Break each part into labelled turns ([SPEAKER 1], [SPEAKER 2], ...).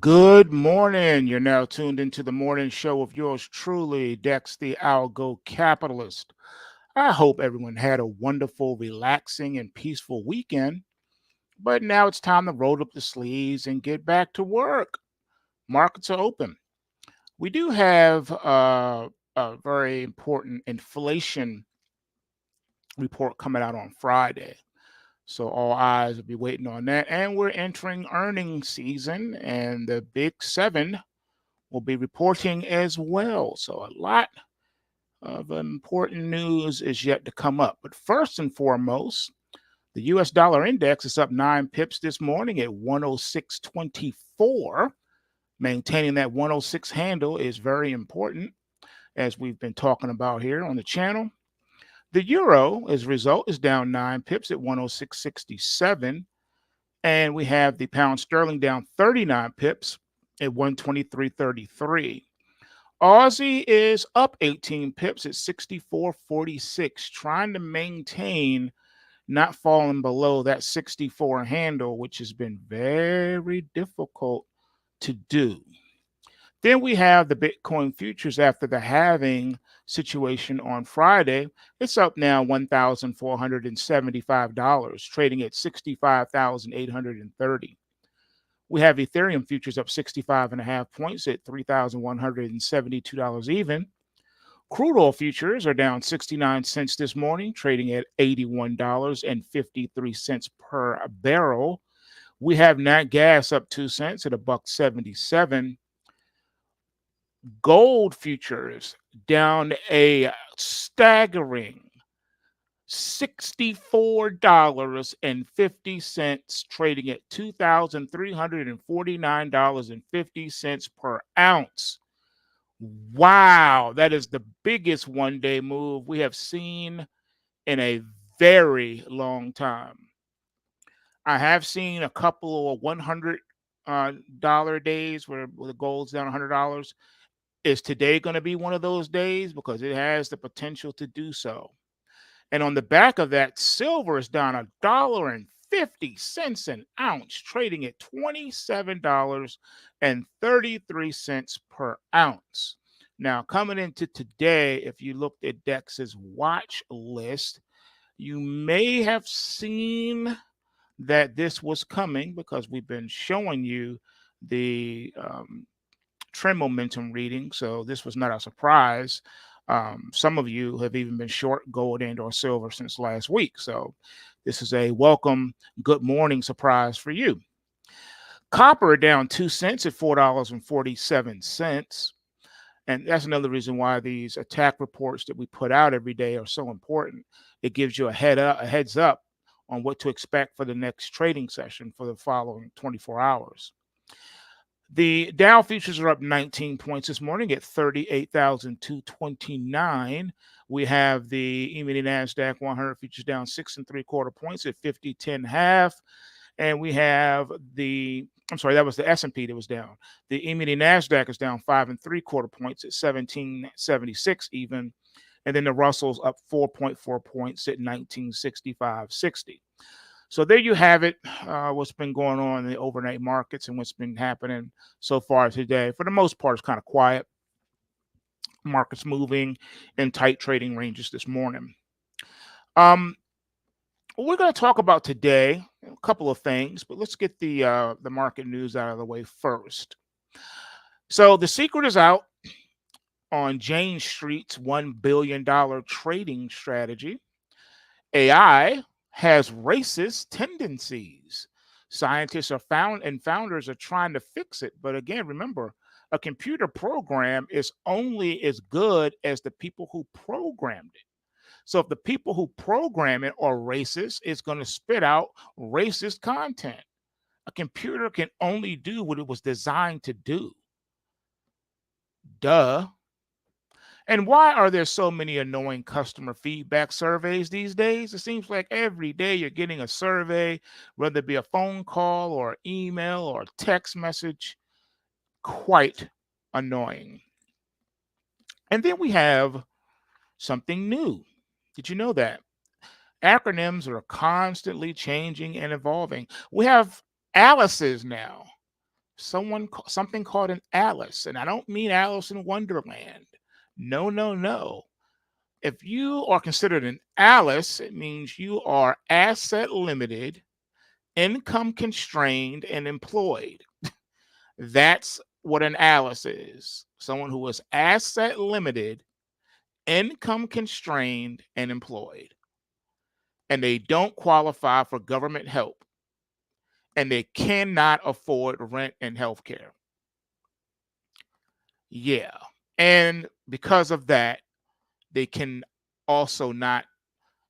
[SPEAKER 1] Good morning. You're now tuned into the morning show of yours truly, Dex the Algo Capitalist. I hope everyone had a wonderful, relaxing, and peaceful weekend. But now it's time to roll up the sleeves and get back to work. Markets are open. We do have a very important inflation report coming out on Friday. So all eyes will be waiting on that. And we're entering earnings season, and the big seven will be reporting as well. So a lot of important news is yet to come up. But first and foremost, the US dollar index is up 9 pips this morning at 106.24. Maintaining that 106 handle is very important, as we've been talking about here on the channel. The euro, as a result, is down 9 pips at 106.67. And we have the pound sterling down 39 pips at 123.33. Aussie is up 18 pips at 64.46, trying to maintain not falling below that 64 handle, which has been very difficult to do. Then we have the Bitcoin futures after the halving situation on Friday. It's up now $1,475, trading at 65,830. We have Ethereum futures up 65.5 points at $3,172 even. Crude oil futures are down 69 cents this morning, trading at $81.53 per barrel. We have nat gas up 2 cents at $1.77. Gold futures down a staggering $64.50, trading at $2,349.50 per ounce. Wow, that is the biggest one-day move we have seen in a very long time. I have seen a couple of $100 days where the gold's down $100. Is today going to be one of those days? Because it has the potential to do so. And on the back of that, silver is down $1.50 an ounce, trading at $27.33 per ounce. Now, coming into today, if you looked at Dex's watch list, you may have seen that this was coming because we've been showing you the trend momentum reading. So this was not a surprise. Some of you have even been short gold and or silver since last week. So this is a welcome good morning surprise for you. Copper down 2 cents at $4.47. And that's another reason why these attack reports that we put out every day are so important. It gives you a heads up on what to expect for the next trading session for the following 24 hours. The Dow futures are up 19 points this morning at 38,229. We have the E-mini NASDAQ 100 futures down 6 3/4 points at 50.10.5. And we have that was the S&P that was down. The E-mini NASDAQ is down 5 3/4 points at 1776 even. And then the Russell's up 4.4 points at 1965.60. So there you have it, what's been going on in the overnight markets and what's been happening so far today. For the most part, it's kind of quiet. Markets moving in tight trading ranges this morning. We're going to talk about today a couple of things, but let's get the market news out of the way first. So the secret is out on Jane Street's $1 billion trading strategy. AI has racist tendencies. Scientists are founders are trying to fix it. But again, remember, a computer program is only as good as the people who programmed it. So if the people who program it are racist, it's going to spit out racist content. A computer can only do what it was designed to do. Duh. And why are there so many annoying customer feedback surveys these days? It seems like every day you're getting a survey, whether it be a phone call or email or text message. Quite annoying. And then we have something new. Did you know that? Acronyms are constantly changing and evolving. We have Alice's now. something called an Alice, and I don't mean Alice in Wonderland. No, no, no. If you are considered an Alice, it means you are asset limited, income constrained, and employed. That's what an Alice is. Someone who is asset limited, income constrained, and employed. And they don't qualify for government help. And they cannot afford rent and health care. Yeah. And because of that, they can also not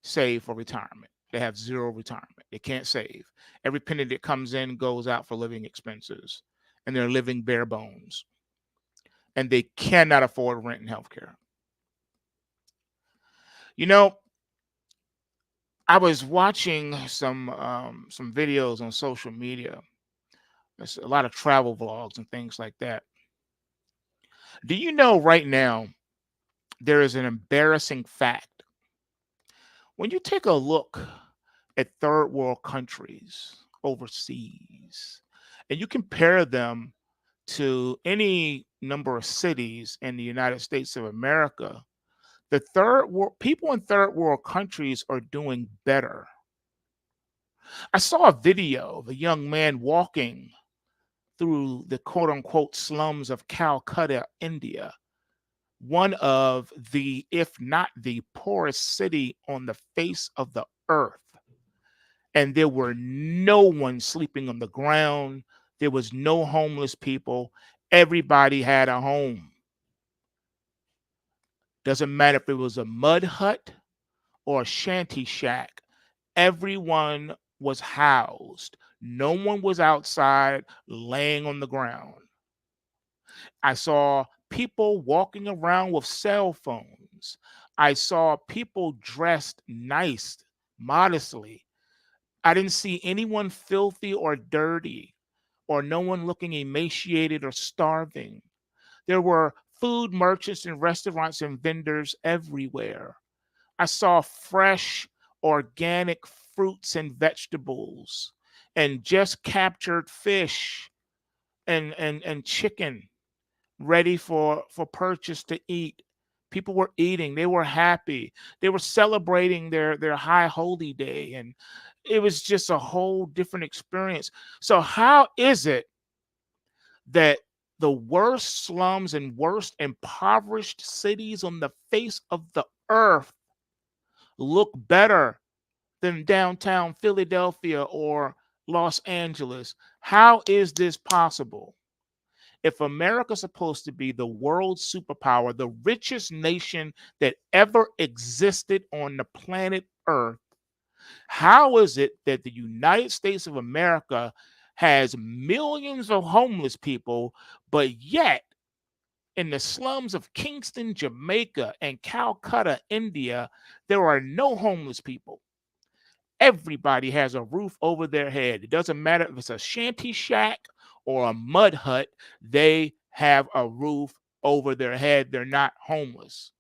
[SPEAKER 1] save for retirement. They have zero retirement. They can't save. Every penny that comes in goes out for living expenses, and they're living bare bones. And they cannot afford rent and health care. You know, I was watching some videos on social media. There's a lot of travel vlogs and things like that. Do you know right now there is an embarrassing fact? When you take a look at third world countries overseas and you compare them to any number of cities in the United States of America, the third world people in third world countries are doing better. I saw a video of a young man walking through the quote unquote slums of Calcutta, India, one of the, if not the poorest city on the face of the earth. And there were no one sleeping on the ground. There was no homeless people. Everybody had a home. Doesn't matter if it was a mud hut or a shanty shack. Everyone was housed. No one was outside laying on the ground. I saw people walking around with cell phones. I saw people dressed nice, modestly. I didn't see anyone filthy or dirty, or no one looking emaciated or starving. There were food merchants and restaurants and vendors everywhere. I saw fresh, organic fruits and vegetables and just captured fish and chicken ready for purchase to eat. People were eating, they were happy, they were celebrating their high holy day, and it was just a whole different experience. So how is it that the worst slums and worst impoverished cities on the face of the earth look better than downtown Philadelphia or Los Angeles? How is this possible? If America's supposed to be the world superpower, the richest nation that ever existed on the planet Earth, how is it that the United States of America has millions of homeless people, but yet in the slums of Kingston, Jamaica, and Calcutta, India, there are no homeless people? Everybody has a roof over their head. It doesn't matter if it's a shanty shack or a mud hut, they have a roof over their head. They're not homeless.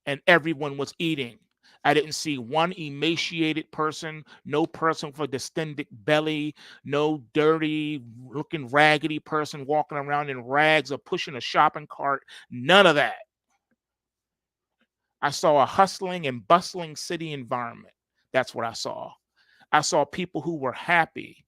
[SPEAKER 1] And everyone was eating. I didn't see one emaciated person, no person with a distended belly, no dirty looking raggedy person walking around in rags or pushing a shopping cart. None of that. I saw a hustling and bustling city environment. That's what I saw. I saw people who were happy,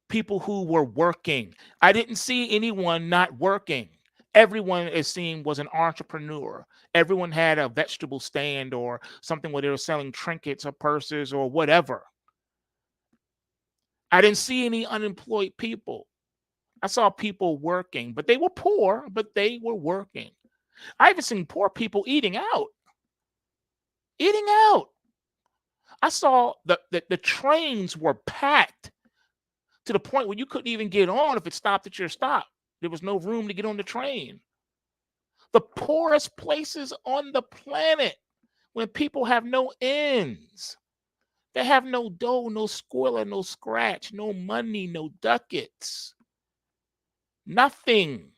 [SPEAKER 1] people who were working. I didn't see anyone not working. Everyone, it seemed, was an entrepreneur. Everyone had a vegetable stand or something where they were selling trinkets or purses or whatever. I didn't see any unemployed people. I saw people working, but they were poor, but they were working. I even seen poor people eating out. Eating out. I saw the trains were packed to the point where you couldn't even get on if it stopped at your stop. There was no room to get on the train. The poorest places on the planet, when people have no ends. They have no dough, no squilla, no scratch, no money, no ducats, nothing.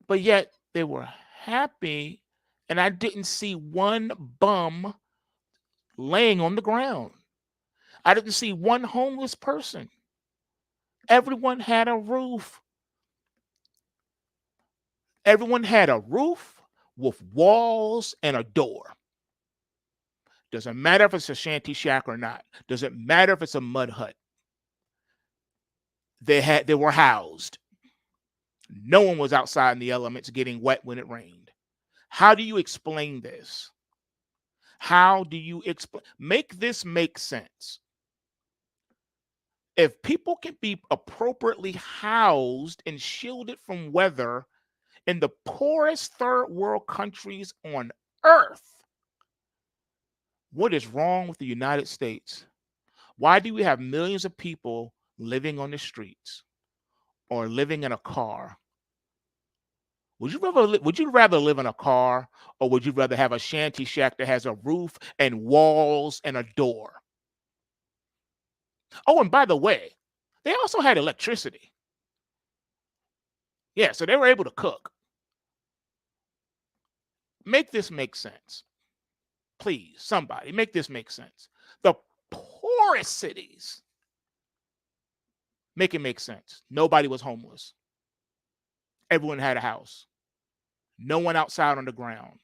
[SPEAKER 1] But yet they were happy, and I didn't see one bum laying on the ground. I didn't see one homeless person. Everyone had a roof. Everyone had a roof with walls and a door. Doesn't matter if it's a shanty shack or not. Doesn't matter if it's a mud hut. They were housed. No one was outside in the elements getting wet when it rained. How do you explain this? How do you explain? Make this make sense. If people can be appropriately housed and shielded from weather in the poorest third world countries on earth, what is wrong with the United States? Why do we have millions of people living on the streets or living in a car? Would you rather live in a car, or would you rather have a shanty shack that has a roof and walls and a door? Oh, and by the way, they also had electricity. Yeah, so they were able to cook. Make this make sense. Please, somebody, make this make sense. The poorest cities, make it make sense. Nobody was homeless. Everyone had a house. No one outside on the ground.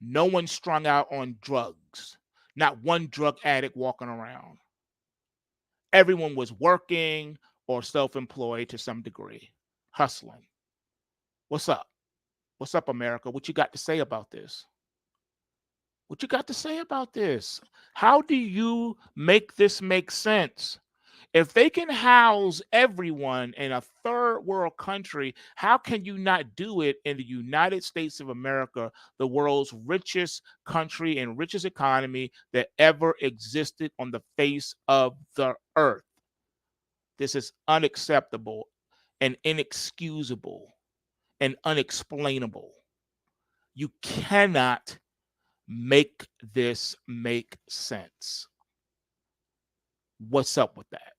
[SPEAKER 1] No one strung out on drugs. Not one drug addict walking around. Everyone was working or self-employed to some degree, hustling. What's up? What's up, America? What you got to say about this? What you got to say about this? How do you make this make sense? If they can house everyone in a third world country, how can you not do it in the United States of America, the world's richest country and richest economy that ever existed on the face of the earth? This is unacceptable and inexcusable and unexplainable. You cannot make this make sense. What's up with that?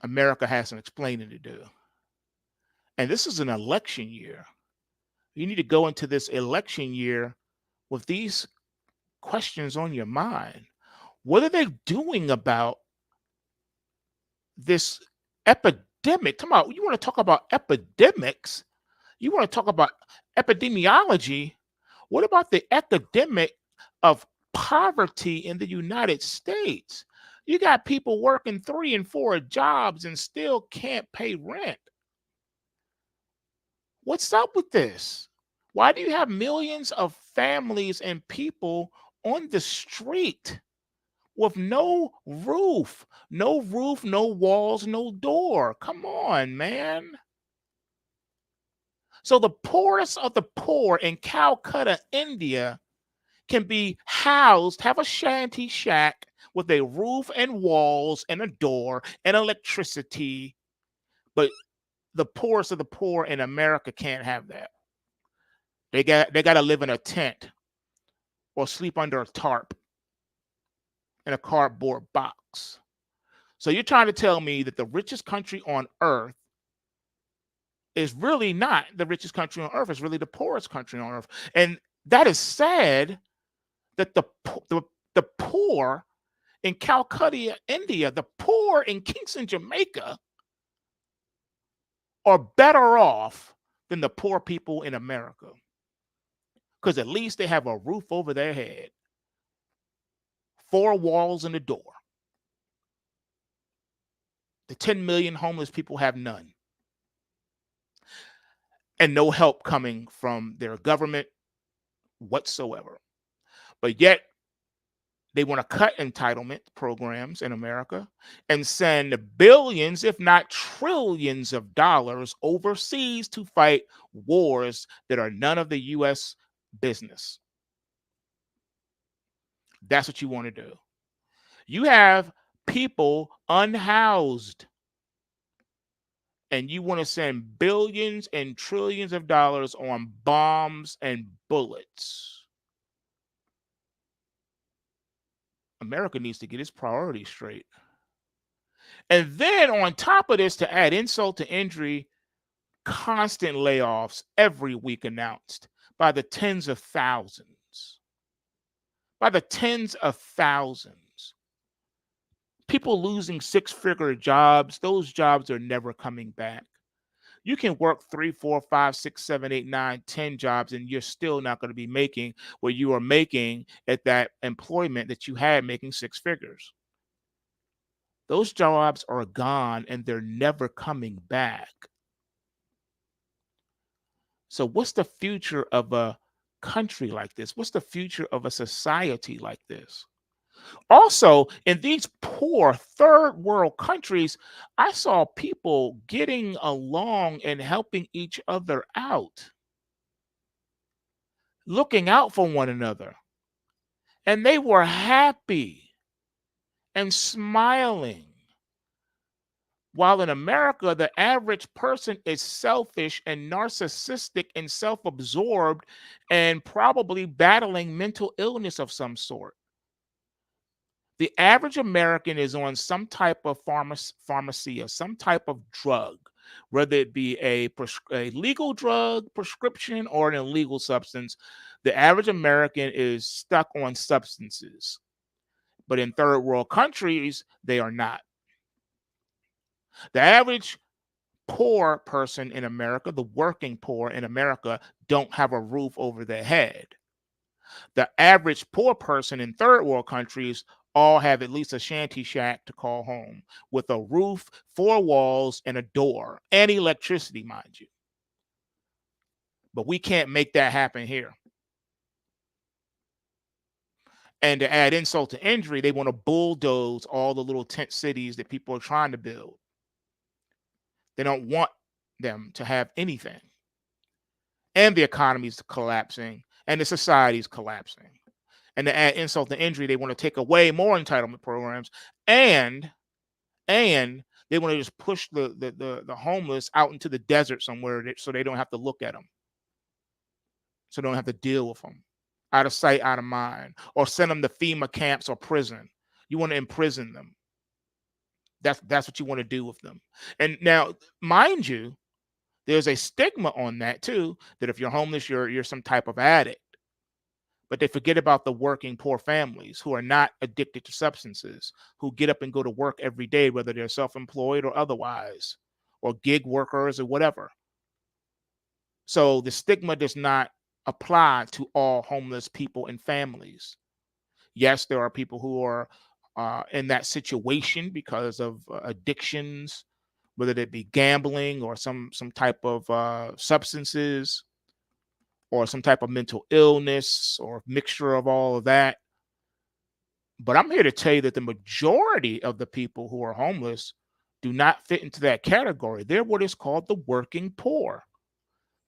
[SPEAKER 1] America has some explaining to do. And this is an election year. You need to go into this election year with these questions on your mind. What are they doing about this epidemic? Come on, you want to talk about epidemics? You want to talk about epidemiology? What about the epidemic of poverty in the United States? You got people working 3 and 4 jobs and still can't pay rent. What's up with this? Why do you have millions of families and people on the street with no roof? No roof, no walls, no door. Come on, man. So the poorest of the poor in Calcutta, India, can be housed, have a shanty shack with a roof and walls and a door and electricity, but the poorest of the poor in America can't have that. They got to live in a tent or sleep under a tarp in a cardboard box. So you're trying to tell me that the richest country on earth is really not the richest country on earth. It's really the poorest country on earth. And that is sad that the poor in Calcutta, India, the poor in Kingston, Jamaica are better off than the poor people in America. Because at least they have a roof over their head, 4 walls and a door. The 10 million homeless people have none. And no help coming from their government whatsoever. But yet, they want to cut entitlement programs in America and send billions, if not trillions of dollars overseas to fight wars that are none of the U.S. business. That's what you want to do. You have people unhoused, and you want to send billions and trillions of dollars on bombs and bullets. America needs to get its priorities straight. And then on top of this, to add insult to injury, constant layoffs every week announced by the tens of thousands. By the tens of thousands. People losing six-figure jobs, those jobs are never coming back. You can work 3, 4, 5, 6, 7, 8, 9, 10 jobs, and you're still not going to be making what you are making at that employment that you had making six figures. Those jobs are gone and they're never coming back. So, what's the future of a country like this? What's the future of a society like this? Also, in these poor third world countries, I saw people getting along and helping each other out, looking out for one another. And they were happy and smiling. While in America, the average person is selfish and narcissistic and self absorbed and probably battling mental illness of some sort. The average American is on some type of pharmacy or some type of drug, whether it be a legal drug, prescription, or an illegal substance. The average American is stuck on substances. But in third world countries, they are not. The average poor person in America, the working poor in America, don't have a roof over their head. The average poor person in third world countries all have at least a shanty shack to call home with a roof, four walls, and a door, and electricity, mind you. But we can't make that happen here. And to add insult to injury, they want to bulldoze all the little tent cities that people are trying to build. They don't want them to have anything. And the economy is collapsing and the society is collapsing. And to add insult to injury, they want to take away more entitlement programs and they want to just push the homeless out into the desert somewhere so they don't have to look at them. So they don't have to deal with them. Out of sight, out of mind. Or send them to FEMA camps or prison. You want to imprison them. That's what you want to do with them. And now, mind you, there's a stigma on that too, that if you're homeless, you're some type of addict. But they forget about the working poor families who are not addicted to substances, who get up and go to work every day, whether they're self-employed or otherwise, or gig workers or whatever. So the stigma does not apply to all homeless people and families. Yes, there are people who are in that situation because of addictions, whether it be gambling or some type of substances or some type of mental illness or mixture of all of that. But I'm here to tell you that the majority of the people who are homeless do not fit into that category. They're what is called the working poor.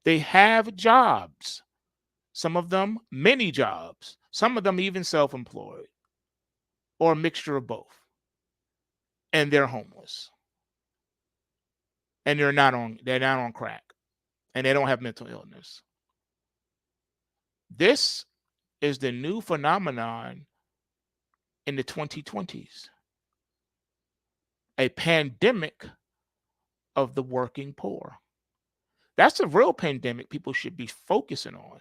[SPEAKER 1] They have jobs, some of them many jobs, some of them even self-employed or a mixture of both. And they're homeless. And they're not on crack. And they don't have mental illness. This is the new phenomenon in the 2020s. A pandemic of the working poor. That's the real pandemic people should be focusing on.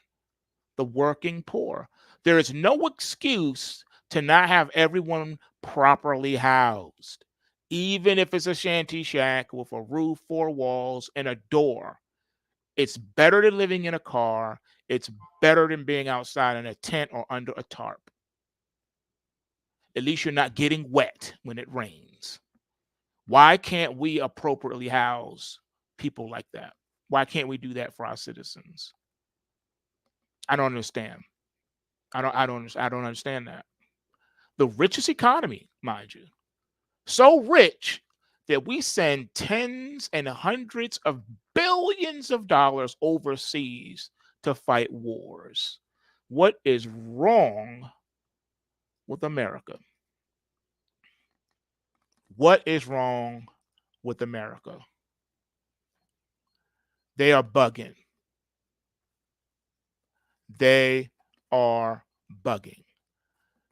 [SPEAKER 1] The working poor. There is no excuse to not have everyone properly housed, even if it's a shanty shack with a roof, four walls, and a door. It's better than living in a car. It's better than being outside in a tent or under a tarp. At least you're not getting wet when it rains. Why can't we appropriately house people like that? Why can't we do that for our citizens? I don't understand. I don't understand that. The richest economy, mind you, so rich that we send tens and hundreds of billions of dollars overseas to fight wars. What is wrong with America? What is wrong with America? They are bugging. They are bugging.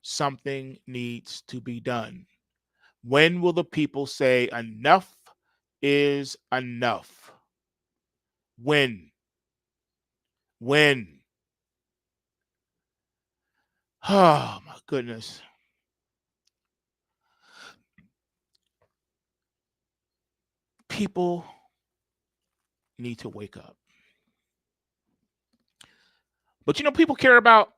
[SPEAKER 1] Something needs to be done. When will the people say enough is enough? When? When? Oh my goodness. People need to wake up. But people care about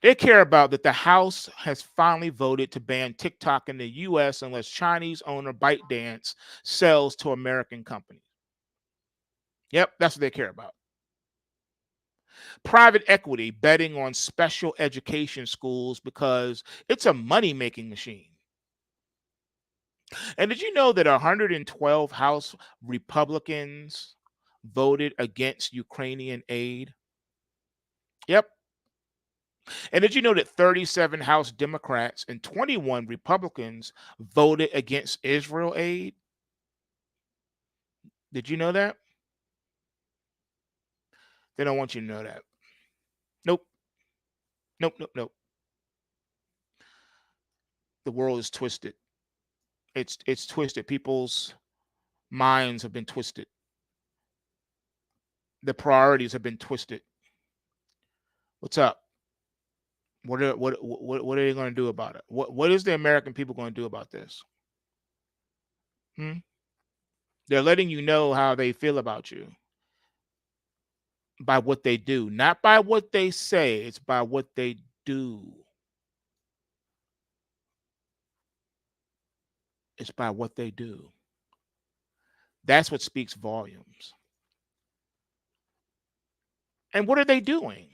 [SPEAKER 1] that the House has finally voted to ban TikTok in the US unless Chinese owner ByteDance sells to American companies. Yep, that's what they care about. Private equity betting on special education schools because it's a money-making machine. And did you know that 112 House Republicans voted against Ukrainian aid? Yep. And did you know that 37 House Democrats and 21 Republicans voted against Israel aid? Did you know that? They don't want you to know that. Nope. Nope. Nope. Nope. The world is twisted. It's twisted. People's minds have been twisted. The priorities have been twisted. What's up? What are they going to do about it? What is the American people going to do about this? They're letting you know how they feel about you by what they do, not by what they say. It's by what they do. It's by what they do. That's what speaks volumes. And what are they doing?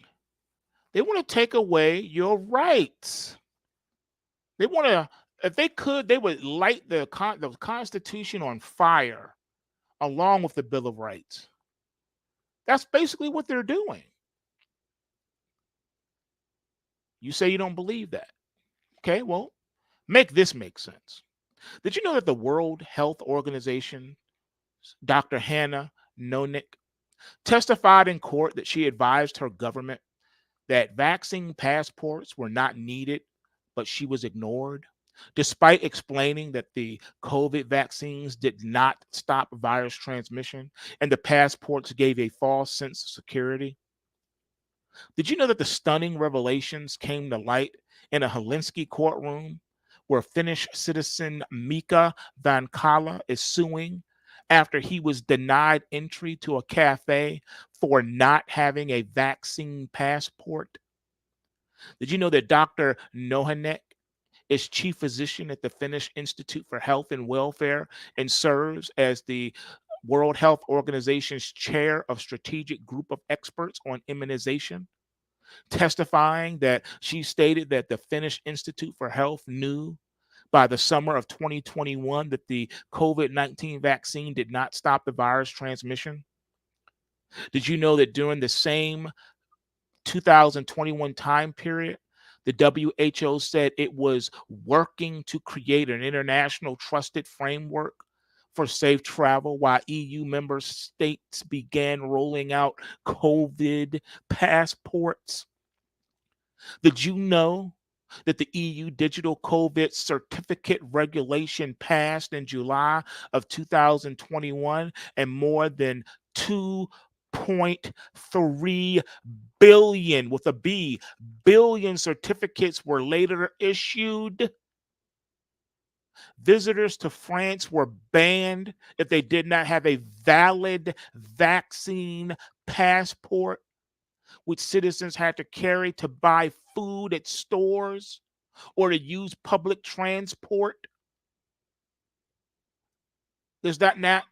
[SPEAKER 1] They want to take away your rights. They want to, if they could, they would light the Constitution on fire along with the Bill of Rights. That's basically what they're doing. You say you don't believe that. Okay, well, make this make sense. Did you know that the World Health Organization, Dr. Hannah Nonek, testified in court that she advised her government that vaccine passports were not needed, but she was ignored, despite explaining that the COVID vaccines did not stop virus transmission and the passports gave a false sense of security? Did you know that the stunning revelations came to light in a Helsinki courtroom where Finnish citizen Mika Vankala is suing after he was denied entry to a cafe for not having a vaccine passport? Did you know that Dr. Nohanek is chief physician at the Finnish Institute for Health and Welfare and serves as the World Health Organization's chair of strategic group of experts on immunization, testifying that she stated that the Finnish Institute for Health knew by the summer of 2021 that the COVID-19 vaccine did not stop the virus transmission? Did you know that during the same 2021 time period, the WHO said it was working to create an international trusted framework for safe travel while EU member states began rolling out COVID passports? Did you know that the EU digital COVID certificate regulation passed in July of 2021 and more than 2.3 billion with a B billion certificates were later issued? Visitors to France were banned if they did not have a valid vaccine passport, which citizens had to carry to buy food at stores or to use public transport. Does that not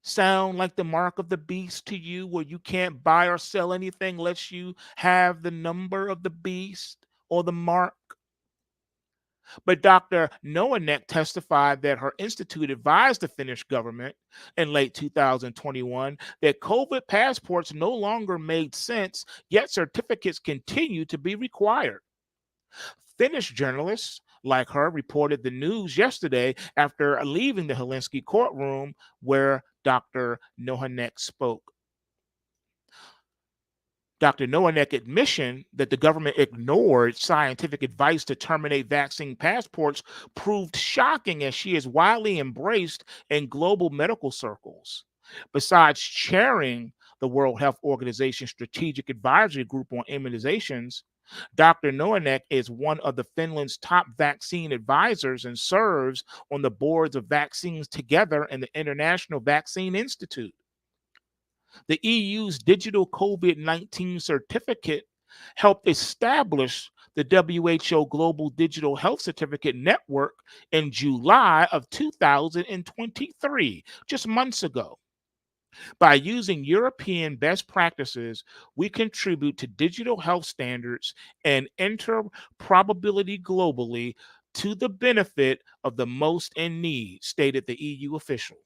[SPEAKER 1] sound like the mark of the beast to you, where you can't buy or sell anything unless you have the number of the beast or the mark? But Dr. Noanek testified that her institute advised the Finnish government in late 2021 that COVID passports no longer made sense, yet certificates continue to be required. Finnish journalists like her reported the news yesterday after leaving the Helsinki courtroom where Dr. Nohanek spoke. Dr. Noanek's admission that the government ignored scientific advice to terminate vaccine passports proved shocking, as she is widely embraced in global medical circles. Besides chairing the World Health Organization Strategic Advisory Group on Immunizations, Dr. Noanek is one of the Finland's top vaccine advisors and serves on the boards of Vaccines Together and the International Vaccine Institute. The EU's digital COVID-19 certificate helped establish the WHO Global Digital Health Certificate Network in July of 2023, just months ago. By using European best practices, we contribute to digital health standards and interoperability globally to the benefit of the most in need, stated the EU official.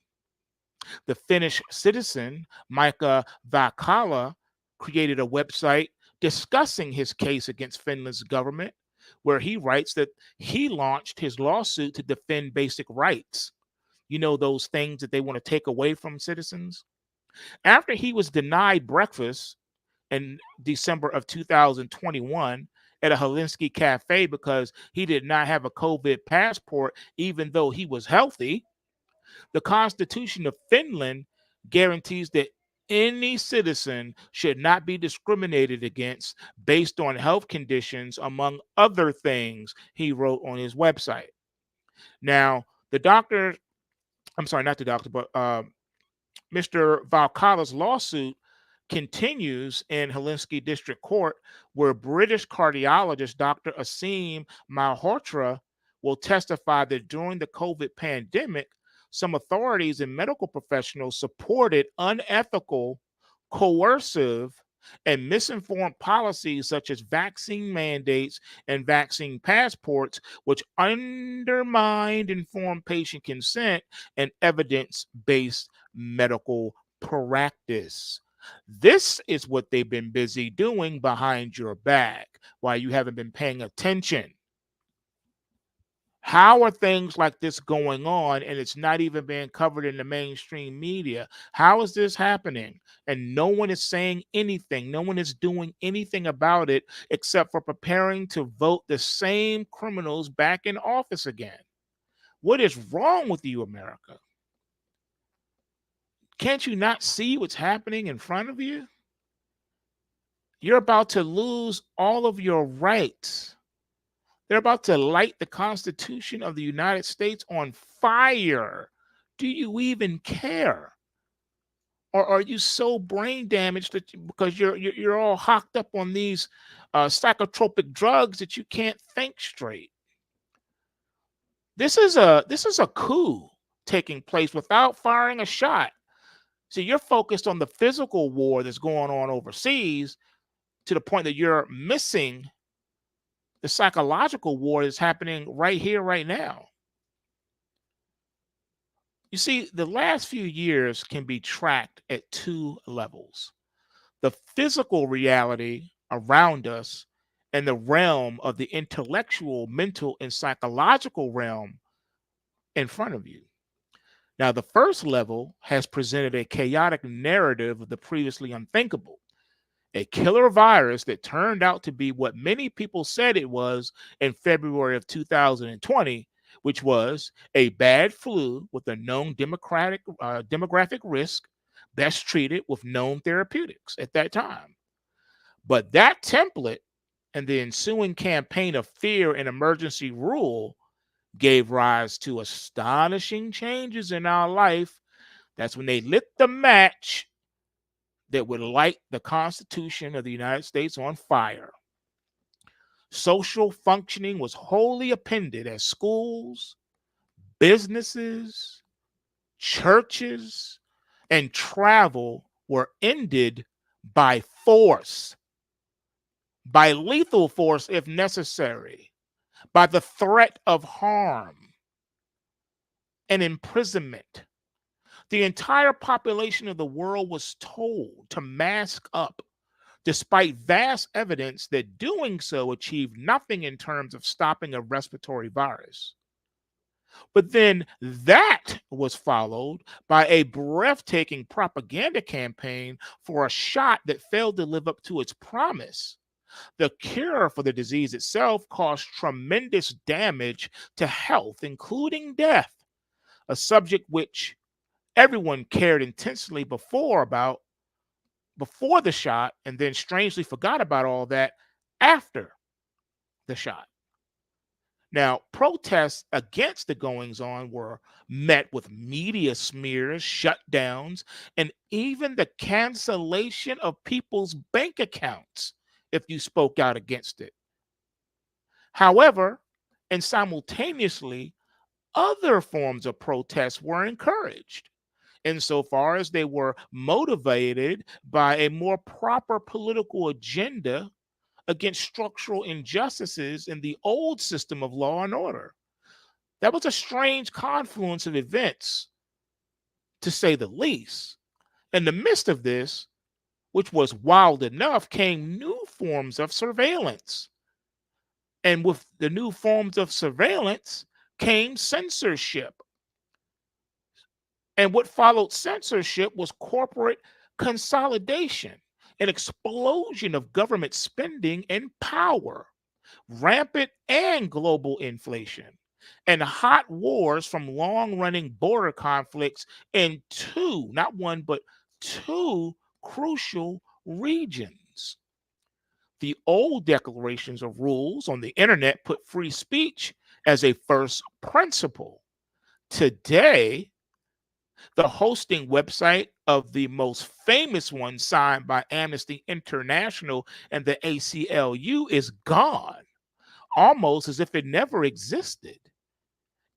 [SPEAKER 1] The Finnish citizen, Mika Vakala, created a website discussing his case against Finland's government, where he writes that he launched his lawsuit to defend basic rights. You know, those things that they want to take away from citizens? After he was denied breakfast in December of 2021 at a Helsinki cafe because he did not have a COVID passport, even though he was healthy, the Constitution of Finland guarantees that any citizen should not be discriminated against based on health conditions, among other things, he wrote on his website. Now, the doctor, I'm sorry, not the doctor, but Mr. Valkala's lawsuit continues in Helsinki District Court, where British cardiologist Dr. Asim Malhotra will testify that during the COVID pandemic, some authorities and medical professionals supported unethical, coercive, and misinformed policies such as vaccine mandates and vaccine passports, which undermined informed patient consent and evidence based medical practice. This is what they've been busy doing behind your back while you haven't been paying attention. How are things like this going on and it's not even being covered in the mainstream media? How is this happening? And no one is saying anything. No one is doing anything about it except for preparing to vote the same criminals back in office again. What is wrong with you, America? Can't you not see what's happening in front of you? You're about to lose all of your rights. They're about to light the Constitution of the United States on fire. Do you even care? Or are you so brain damaged that because you're all hocked up on these psychotropic drugs that you can't think straight? This is a coup taking place without firing a shot. So you're focused on the physical war that's going on overseas to the point that you're missing the psychological war that's happening right here, right now. You see, the last few years can be tracked at two levels: the physical reality around us and the realm of the intellectual, mental, and psychological realm in front of you. Now, the first level has presented a chaotic narrative of the previously unthinkable, a killer virus that turned out to be what many people said it was in February of 2020, which was a bad flu with a known demographic risk, best treated with known therapeutics at that time. But that template and the ensuing campaign of fear and emergency rule gave rise to astonishing changes in our life. That's when they lit the match that would light the Constitution of the United States on fire. Social functioning was wholly appended as schools, businesses, churches, and travel were ended by force, by lethal force if necessary, by the threat of harm and imprisonment. The entire population of the world was told to mask up, despite vast evidence that doing so achieved nothing in terms of stopping a respiratory virus. But then that was followed by a breathtaking propaganda campaign for a shot that failed to live up to its promise. The cure for the disease itself caused tremendous damage to health, including death, a subject which everyone cared intensely before the shot, and then strangely forgot about all that after the shot. Now, protests against the goings on were met with media smears, shutdowns, and even the cancellation of people's bank accounts if you spoke out against it. However, and simultaneously, other forms of protest were encouraged insofar as they were motivated by a more proper political agenda against structural injustices in the old system of law and order. That was a strange confluence of events, to say the least. In the midst of this, which was wild enough, came new forms of surveillance. And with the new forms of surveillance came censorship. And what followed censorship was corporate consolidation, an explosion of government spending and power, rampant and global inflation, and hot wars from long running border conflicts in two, not one, but two crucial regions. The old declarations of rules on the internet put free speech as a first principle. Today, the hosting website of the most famous one signed by Amnesty International and the ACLU is gone, almost as if it never existed.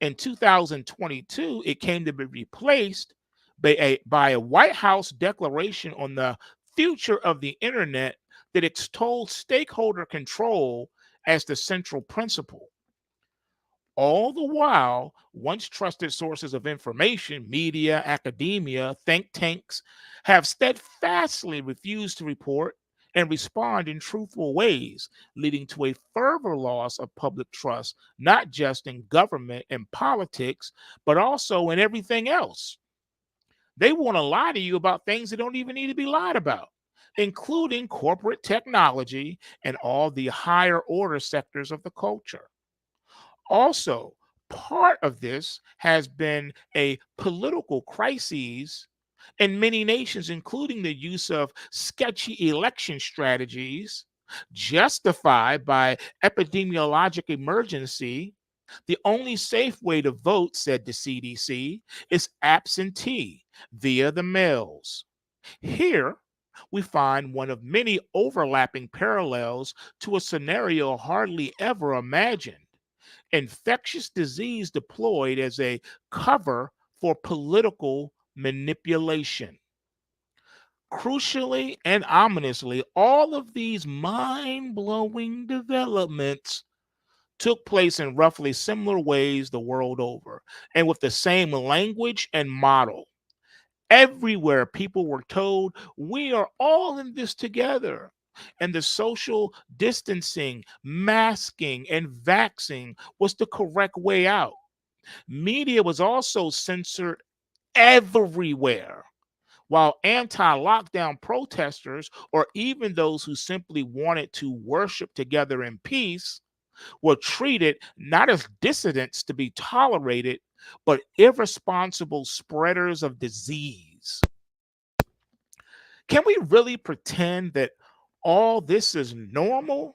[SPEAKER 1] In 2022, it came to be replaced by a White House declaration on the future of the internet that extolled stakeholder control as the central principle. All the while, once trusted sources of information, media, academia, think tanks, have steadfastly refused to report and respond in truthful ways, leading to a further loss of public trust, not just in government and politics, but also in everything else. They want to lie to you about things that don't even need to be lied about, including corporate technology and all the higher order sectors of the culture. Also, part of this has been a political crisis in many nations, including the use of sketchy election strategies justified by epidemiologic emergency. The only safe way to vote, said the CDC, is absentee via the mails. Here, we find one of many overlapping parallels to a scenario hardly ever imagined: infectious disease deployed as a cover for political manipulation. Crucially and ominously, all of these mind blowing developments took place in roughly similar ways the world over, and with the same language and model. Everywhere people were told, we are all in this together. And the social distancing, masking, and vaxing was the correct way out. Media was also censored everywhere, while anti lockdown protesters, or even those who simply wanted to worship together in peace, were treated not as dissidents to be tolerated, but irresponsible spreaders of disease. Can we really pretend that all this is normal,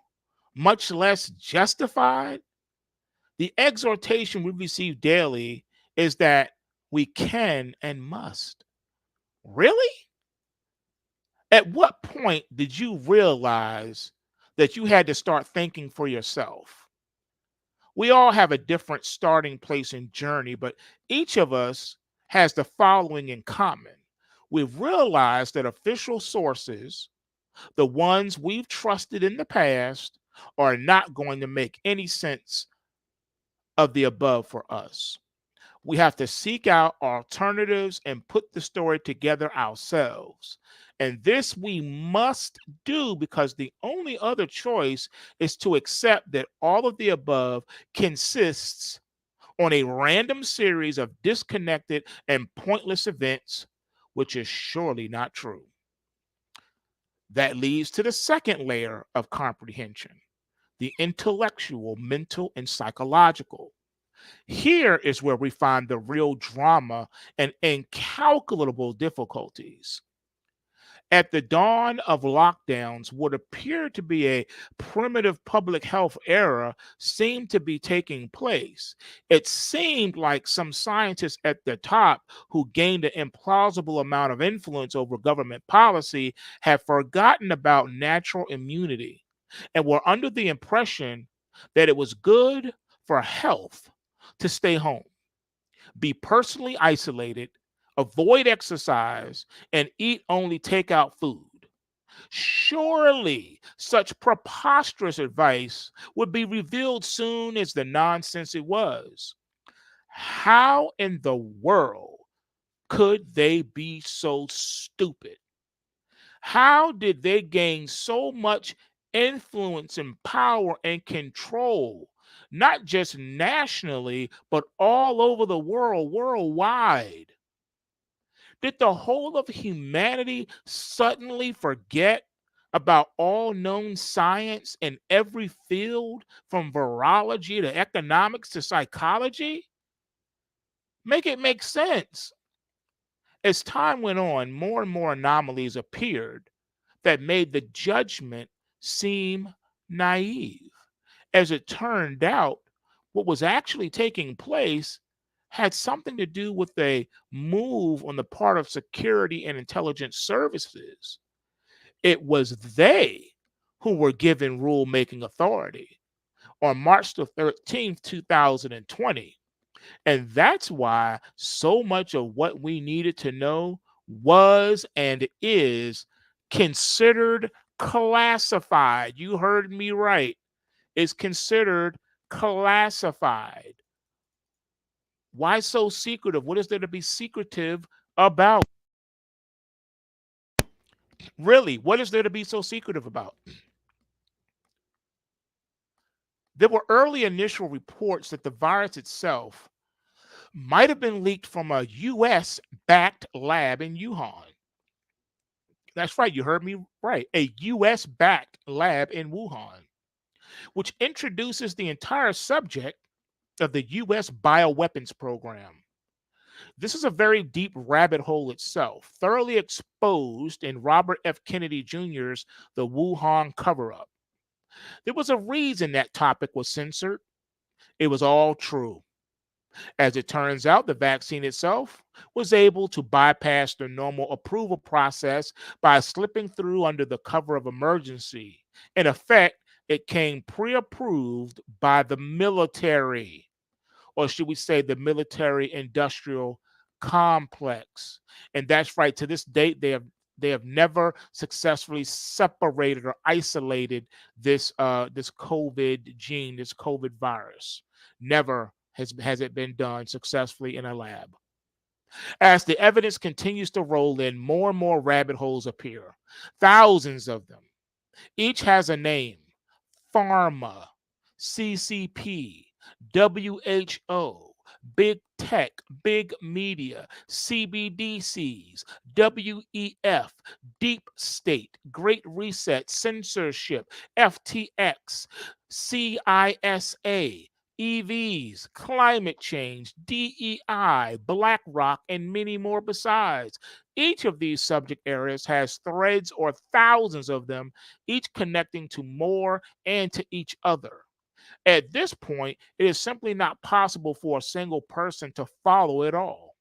[SPEAKER 1] much less justified? The exhortation we receive daily is that we can and must. Really? At what point did you realize that you had to start thinking for yourself? We all have a different starting place and journey, but each of us has the following in common. We've realized that official sources, the ones we've trusted in the past, are not going to make any sense of the above for us. We have to seek out alternatives and put the story together ourselves. And this we must do because the only other choice is to accept that all of the above consists on a random series of disconnected and pointless events, which is surely not true. That leads to the second layer of comprehension: the intellectual, mental, and psychological. Here is where we find the real drama and incalculable difficulties. At the dawn of lockdowns, what appeared to be a primitive public health era seemed to be taking place. It seemed like some scientists at the top who gained an implausible amount of influence over government policy had forgotten about natural immunity and were under the impression that it was good for health to stay home, be personally isolated, avoid exercise, and eat only takeout food. Surely such preposterous advice would be revealed soon as the nonsense it was. How in the world could they be so stupid? How did they gain so much influence and power and control, not just nationally, but all over the world, worldwide? Did the whole of humanity suddenly forget about all known science in every field, from virology to economics to psychology? Make it make sense. As time went on, more and more anomalies appeared that made the judgment seem naive. As it turned out, what was actually taking place had something to do with a move on the part of security and intelligence services. It was they who were given rule-making authority on March the 13th, 2020. And that's why so much of what we needed to know was and is considered classified. You heard me right. It's considered classified. Why so secretive? What is there to be secretive about? Really, what is there to be so secretive about? There were early initial reports that the virus itself might have been leaked from a US backed lab in Wuhan. That's right, you heard me right. A US backed lab in Wuhan, which introduces the entire subject of the US bioweapons program. This is a very deep rabbit hole itself, thoroughly exposed in Robert F. Kennedy Jr.'s The Wuhan Cover Up. There was a reason that topic was censored. It was all true. As it turns out, the vaccine itself was able to bypass the normal approval process by slipping through under the cover of emergency. In effect, it came pre approved by the military, or should we say the military industrial complex. And that's right, to this date, they have never successfully separated or isolated this COVID gene, this COVID virus. Never has it been done successfully in a lab. As the evidence continues to roll in, more and more rabbit holes appear. Thousands of them. Each has a name: pharma, CCP, WHO, big tech, big media, CBDCs, WEF, deep state, Great Reset, censorship, FTX, CISA, EVs, climate change, DEI, BlackRock, and many more besides. Each of these subject areas has threads or thousands of them, each connecting to more and to each other. At this point, it is simply not possible for a single person to follow it all.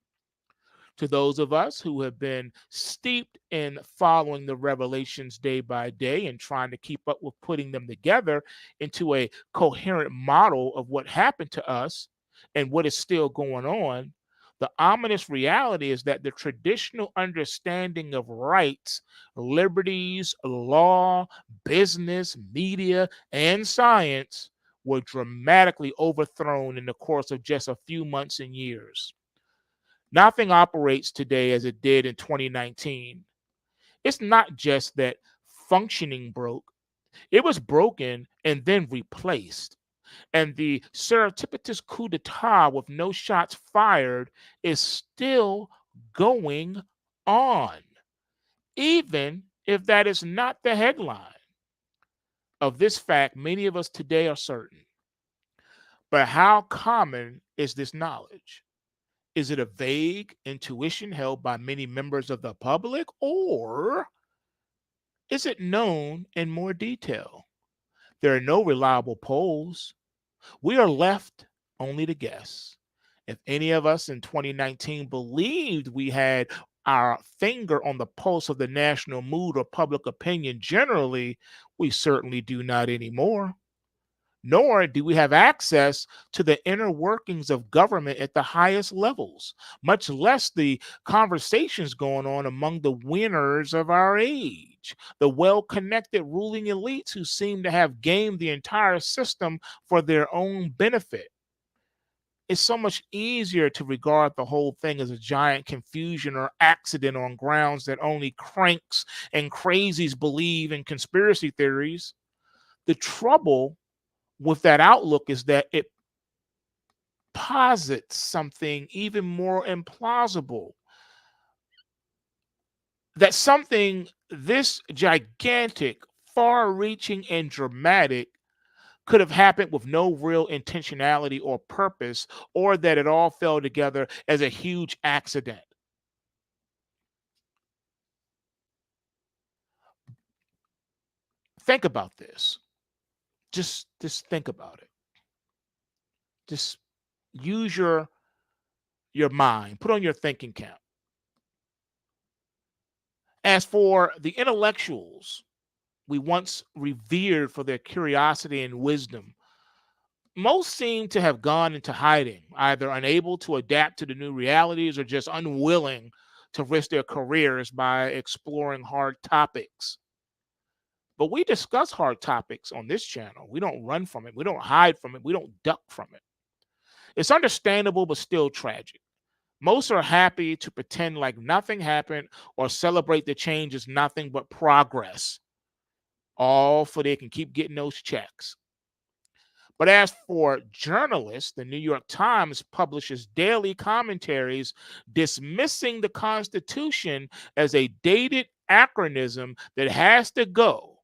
[SPEAKER 1] To those of us who have been steeped in following the revelations day by day and trying to keep up with putting them together into a coherent model of what happened to us and what is still going on, the ominous reality is that the traditional understanding of rights, liberties, law, business, media, and science were dramatically overthrown in the course of just a few months and years. Nothing operates today as it did in 2019. It's not just that functioning broke, it was broken and then replaced. And the surreptitious coup d'etat with no shots fired is still going on, even if that is not the headline. Of this fact, many of us today are certain. But how common is this knowledge? Is it a vague intuition held by many members of the public, or isn't known in more detail. There are no reliable polls. We are left only to guess. If any of us in 2019 believed we had our finger on the pulse of the national mood or public opinion generally, we certainly do not anymore. Nor do we have access to the inner workings of government at the highest levels, much less the conversations going on among the winners of our age, the well connected ruling elites who seem to have gamed the entire system for their own benefit. It's so much easier to regard the whole thing as a giant confusion or accident on grounds that only cranks and crazies believe in conspiracy theories. The trouble with that outlook is that it posits something even more implausible, that something this gigantic, far reaching, and dramatic could have happened with no real intentionality or purpose, or that it all fell together as a huge accident. Think about this. Just think about it. Just use your mind. Put on your thinking cap. As for the intellectuals we once revered for their curiosity and wisdom, most seem to have gone into hiding, either unable to adapt to the new realities or just unwilling to risk their careers by exploring hard topics. But we discuss hard topics on this channel. We don't run from it. We don't hide from it. We don't duck from it. It's understandable, but still tragic. Most are happy to pretend like nothing happened or celebrate the change as nothing but progress, all for they can keep getting those checks. But as for journalists, the New York Times publishes daily commentaries dismissing the Constitution as a dated acronym that has to go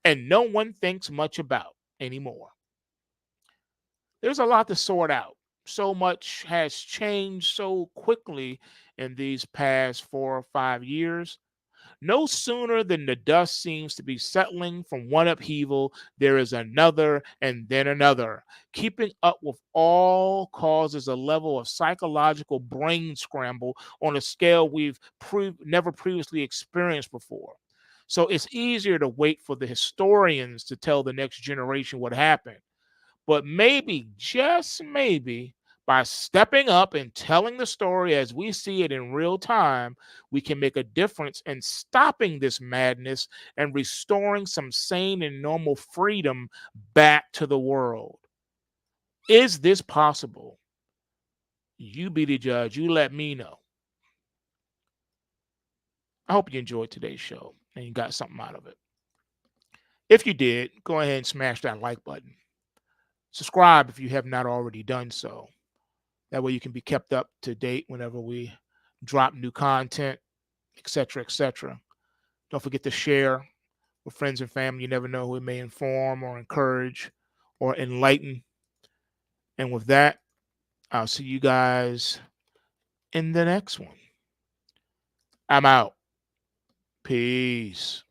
[SPEAKER 1] and no one thinks much about anymore. There's a lot to sort out. So much has changed so quickly in these past 4 or 5 years. No sooner than the dust seems to be settling from one upheaval, there is another and then another. Keeping up with all causes a level of psychological brain scramble on a scale we've never previously experienced before. So it's easier to wait for the historians to tell the next generation what happened. But maybe, just maybe, by stepping up and telling the story as we see it in real time, we can make a difference in stopping this madness and restoring some sane and normal freedom back to the world. Is this possible? You be the judge. You let me know. I hope you enjoyed today's show and you got something out of it. If you did, go ahead and smash that like button. Subscribe if you have not already done so. That way you can be kept up to date whenever we drop new content, etc., etc. Don't forget to share with friends and family. You never know who it may inform or encourage or enlighten. And with that, I'll see you guys in the next one. I'm out. Peace.